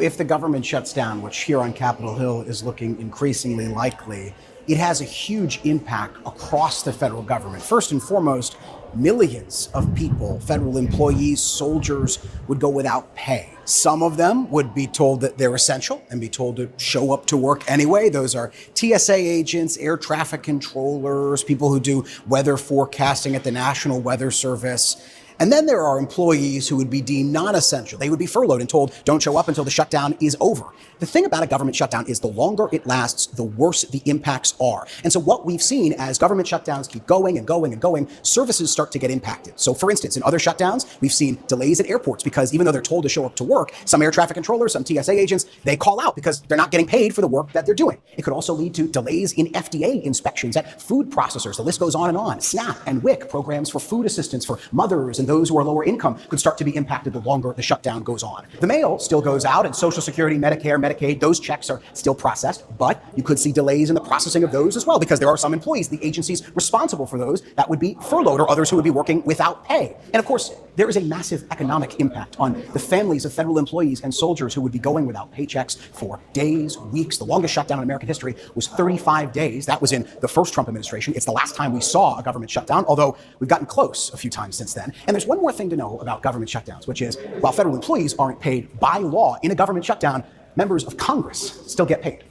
If the government shuts down, which here on Capitol Hill is looking increasingly likely, it has a huge impact across the federal government. First and foremost, millions of people, federal employees, soldiers, would go without pay. Some of them would be told that they're essential and be told to show up to work anyway. Those are TSA agents, air traffic controllers, people who do weather forecasting at the National Weather Service. And then there are employees who would be deemed non-essential. They would be furloughed and told, don't show up until the shutdown is over. The thing about a government shutdown is the longer it lasts, the worse the impacts are. And so what we've seen as government shutdowns keep going and going and going, services start to get impacted. So for instance, in other shutdowns, we've seen delays at airports because even though they're told to show up to work, some air traffic controllers, some TSA agents, they call out because they're not getting paid for the work that they're doing. It could also lead to delays in FDA inspections at food processors. The list goes on and on. SNAP and WIC, programs for food assistance for mothers and those who are lower income, could start to be impacted the longer the shutdown goes on. The mail still goes out, and Social Security, Medicare, Medicaid, those checks are still processed, but you could see delays in the processing of those as well because there are some employees, the agencies responsible for those, that would be furloughed or others who would be working without pay. And of course, there is a massive economic impact on the families of federal employees and soldiers who would be going without paychecks for days, weeks. The longest shutdown in American history was 35 days. That was in the first Trump administration. It's the last time we saw a government shutdown, although we've gotten close a few times since then. And there's one more thing to know about government shutdowns, which is while federal employees aren't paid by law in a government shutdown, members of Congress still get paid.